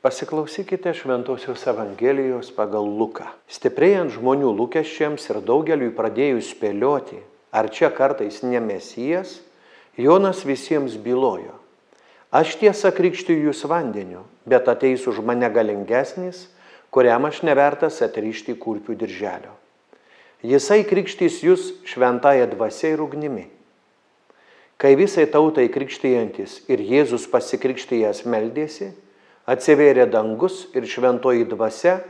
Pasiklausykite Šventosios Evangelijos pagal Luką. Stiprėjant žmonių lūkesčiams ir daugeliui pradėjus spėlioti, ar čia kartais ne Mesijas, Jonas visiems bylojo: aš tiesa krikštiju jūs vandeniu, bet ateis už mane galingesnis, kuriam aš nevertas atrišti kurpių dirželio. Jisai krikštys jūs šventąja dvasia ir ugnimi. Kai visai tautai krikštijantis ir Jėzus pasikrikštijęs meldėsi, atsivėrė dangus ir šventoji dvasia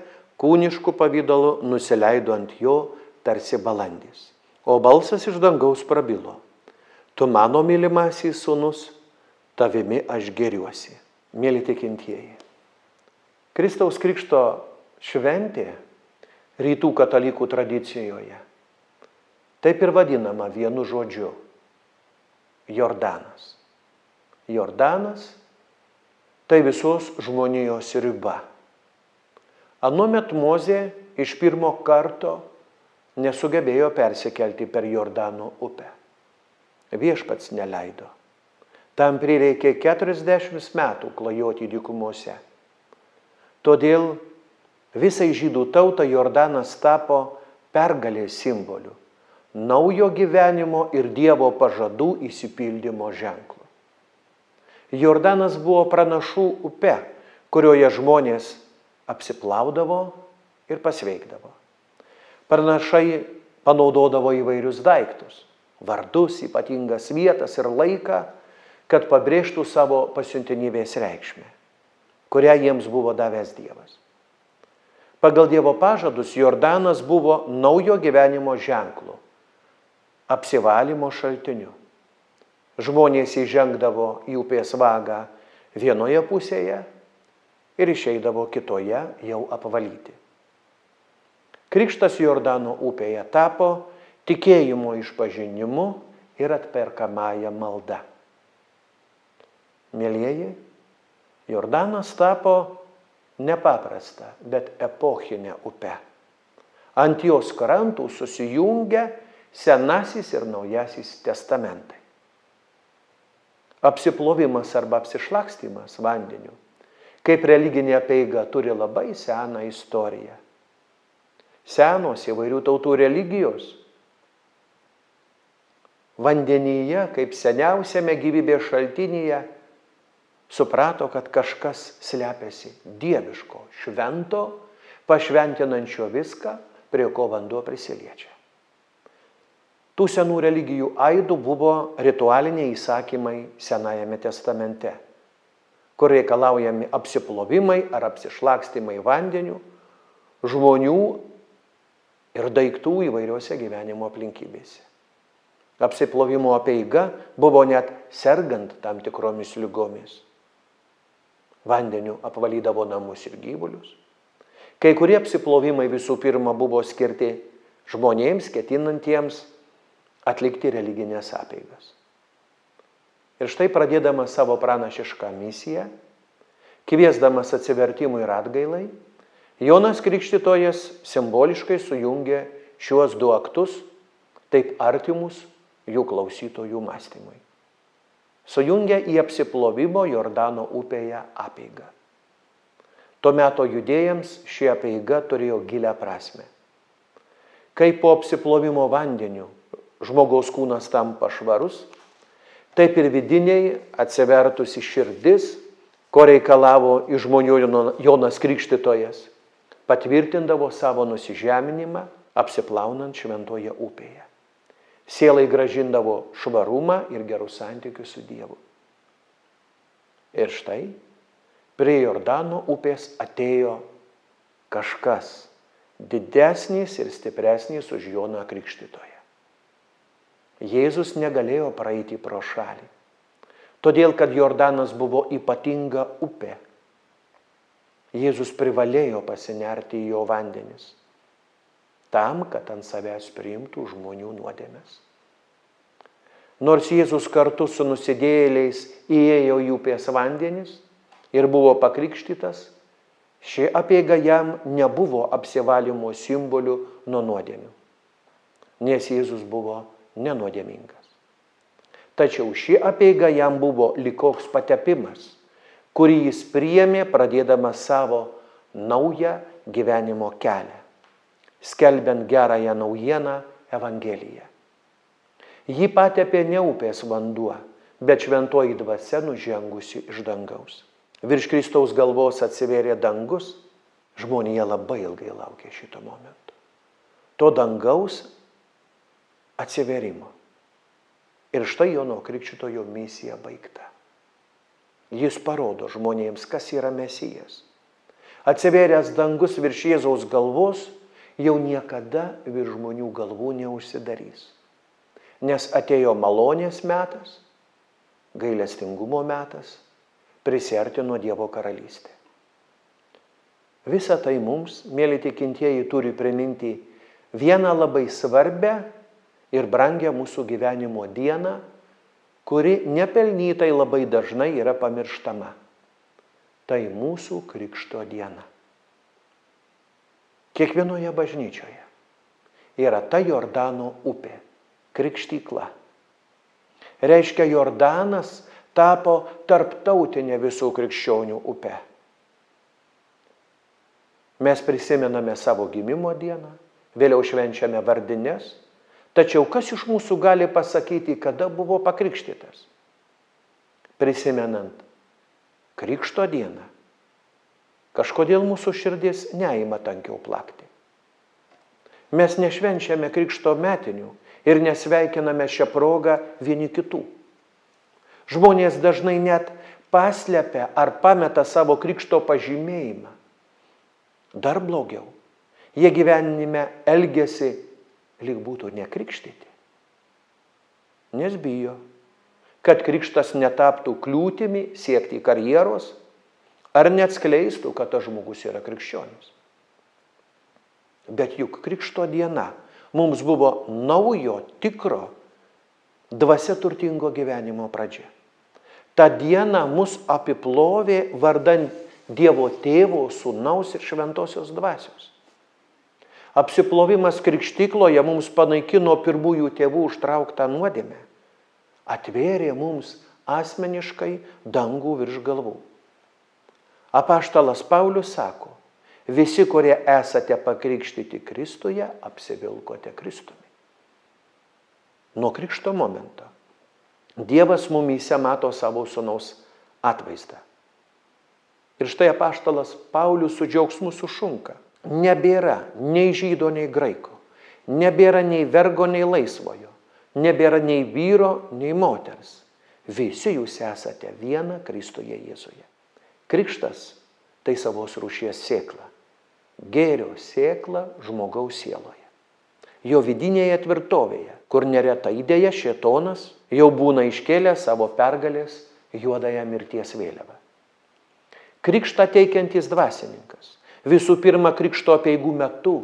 kūnišku pavidalu nusileido ant jo tarsi balandis. O balsas iš dangaus prabilo: tu mano mylimasis sūnus, tavimi aš gėriuosi. Mėly tikintieji, Kristaus krikšto šventė rytų katalikų tradicijoje taip ir vadinama vienu žodžiu – Jordanas. Jordanas tai visos žmonijos riba. Anuomet Mozė iš pirmo karto nesugebėjo persikelti per Jordano upę. Viešpats neleido. Tam prireikė 40 metų klajoti dykumose. Todėl visai žydų tautai Jordanas tapo pergalės simboliu, naujo gyvenimo ir Dievo pažadų išsipildymo ženklu. Jordanas buvo pranašų upe, kurioje žmonės apsiplaudavo ir pasveikdavo. Pranašai panaudodavo įvairius daiktus, vardus, ypatingas vietas ir laiką, kad pabrėžtų savo pasiuntinybės reikšmę, kurią jiems buvo davęs Dievas. Pagal Dievo pažadus Jordanas buvo naujo gyvenimo ženklu, apsivalymo šaltiniu. Žmonės įžengdavo į upės vagą vienoje pusėje ir išeidavo kitoje jau apvalyti. Krikštas Jordano upėje tapo tikėjimo išpažinimu ir atperkamąja malda. Mielieji, Jordanas tapo nepaprasta, bet epochinė upe. Ant jos krantų susijungia Senasis ir Naujasis testamentai. Apsiplovimas arba apsišlakstymas vandeniu, kaip religinė apeiga, turi labai seną istoriją. Senos įvairių tautų religijos vandenyje, kaip seniausiame gyvybės šaltinyje, suprato, kad kažkas slepiasi dieviško, švento, pašventinančio viską, prie ko vanduo prisiliečia. Tų senų religijų aidų buvo ritualiniai įsakymai Senajame testamente, kur reikalaujami apsiplovimai ar apsišlakstymai vandeniu žmonių ir daiktų įvairiose gyvenimo aplinkybėse. Apsiplovimo apeiga buvo net sergant tam tikromis ligomis. Vandeniu apvalydavo namus ir gyvulius. Kai kurie apsiplovimai visų pirma buvo skirti žmonėms, ketinantiems atlikti religinės apeigas. Ir štai pradėdamas savo pranašišką misiją, kviesdamas atsivertimui ir atgailai, Jonas Krikštytojas simboliškai sujungė šiuos du aktus, taip artimus jų klausytojų mąstymui. Sujungė į apsiplovimo Jordano upėje apeigą. Tuo meto judėjams ši apeiga turėjo gilią prasmę. Kai po apsiplovimo vandeniu žmogaus kūnas tampa švarus, taip ir vidiniai atsivertusi širdis, ko reikalavo iš žmonių Jonas Krikštytojas, patvirtindavo savo nusižeminimą, apsiplaunant šventoje upėje. Sielai grąžindavo švarumą ir gerus santykius su Dievu. Ir štai prie Jordano upės atėjo kažkas didesnis ir stipresnis už Joną Krikštytoją. Jėzus negalėjo praeiti pro šalį, todėl kad Jordanas buvo ypatinga upė. Jėzus privalėjo pasinerti į jo vandenis, tam, kad ant savęs priimtų žmonių nuodėmes. Nors Jėzus kartu su nusidėjėliais įėjo į upės vandenis ir buvo pakrikštytas, ši apeiga jam nebuvo apsivalymo simboliu nuo nuodėmių, nes Jėzus buvo nenuodėmingas. Tačiau ši apeiga jam buvo lyg koks patepimas, kurį jis priėmė pradėdamas savo naują gyvenimo kelią, skelbiant gerąją naujieną Evangeliją. Jį patepė ne upės vanduo, bet šventoji dvasia nužengusi iš dangaus. Virš Kristaus galvos atsivėrė dangus, žmonija labai ilgai laukė šito momento. To dangaus atsivėrimo. Ir štai Jono Krikštytojo misija baigta. Jis parodo žmonėms, kas yra Mesijas. Atsivėręs dangus virš Jėzaus galvos jau niekada virš žmonių galvų neužsidarys. Nes atėjo malonės metas, gailestingumo metas, prisiartino Dievo karalystė. Visa tai mums, mėly tikintieji, turi priminti vieną labai svarbę ir brangią mūsų gyvenimo dieną, kuri nepelnytai labai dažnai yra pamirštama. Tai mūsų Krikšto diena. Kiekvienoje bažnyčioje yra ta Jordano upė, krikštykla. Reiškia, Jordanas tapo tarptautinė visų krikščionių upė. Mes prisimename savo gimimo dieną, vėliau švenčiame vardines, tačiau kas iš mūsų gali pasakyti, kada buvo pakrikštytas? Prisimenant Krikšto dieną, kažkodėl mūsų širdis neima tankiau plakti. Mes nešvenčiame Krikšto metinių ir nesveikiname šią progą vieni kitų. Žmonės dažnai net paslepia ar pameta savo Krikšto pažymėjimą. Dar blogiau, jie gyvenime elgiasi, lyg būtų nekrikštyti. Nes bijo, kad krikštas netaptų kliūtimi siekti karjeros ar neatskleistų, kad tas žmogus yra krikščionis. Bet juk Krikšto diena mums buvo naujo, tikro, dvasia turtingo gyvenimo pradžia. Ta diena mus apiplovė vardan Dievo Tėvo, Sūnaus ir Šventosios dvasios. Apsiplovimas krikštykloje mums panaikino pirmųjų tėvų užtrauktą nuodėmę, atvėrė mums asmeniškai dangų virš galvų. Apaštalas Paulius sako, visi, kurie esate pakrikštyti Kristuje, apsivilkote Kristumi. Nuo krikšto momento Dievas mumyse mato savo Sūnaus atvaizdą. Ir štai apaštalas Paulius su džiaugsmu sušunka. Nebėra nei žydo, nei graiko, nebėra nei vergo, nei laisvojo, nebėra nei vyro, nei moters. Visi jūs esate viena Kristuje Jėzuje. Krikštas tai savos rūšies sėkla, gėrio sėkla žmogaus sieloje. Jo vidinėje tvirtovėje, kur neretai dėja šėtonas jau būna iškėlę savo pergalės juodąją mirties vėliavą. Krikštą teikiantis dvasininkas visų pirma krikšto apeigų metu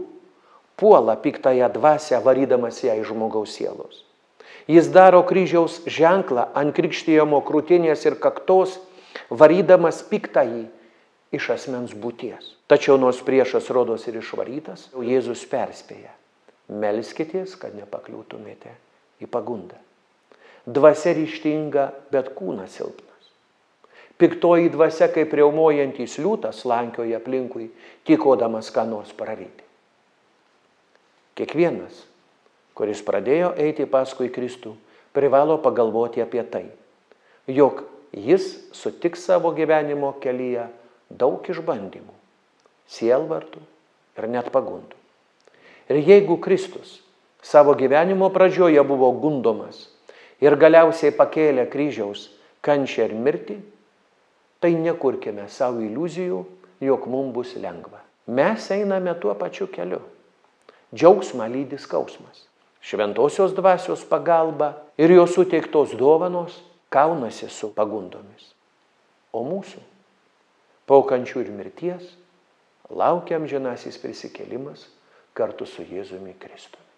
puola piktąją dvasią, varydamas ją iš žmogaus sielos. Jis daro kryžiaus ženklą ant krikštijamo krūtinės ir kaktos, varydamas piktąjį iš asmens būties. Tačiau nors priešas rodos ir išvarytas, Jėzus perspėja: melskitės, kad nepakliūtumėte į pagundą. Dvasia ryžtinga, bet kūnas silpnas. Piktoji dvasia, kaip riaumojantis liūtas, slankioja aplinkui, tykodamas ką nors praryti. Kiekvienas, kuris pradėjo eiti paskui Kristų, privalo pagalvoti apie tai, jog jis sutiks savo gyvenimo kelyje daug išbandymų, sielvartų ir net pagundų. Ir jeigu Kristus savo gyvenimo pradžioje buvo gundomas ir galiausiai pakėlė kryžiaus kančią ir mirtį, tai nekurkime savo iliuzijų, jog mums bus lengva. Mes einame tuo pačiu keliu. Džiaugsmą lydi skausmas. Šventosios dvasios pagalba ir jos suteiktos dovanos kaunasi su pagundomis. O mūsų, po kančių ir mirties, laukia amžinasis prisikėlimas kartu su Jėzumi Kristumi.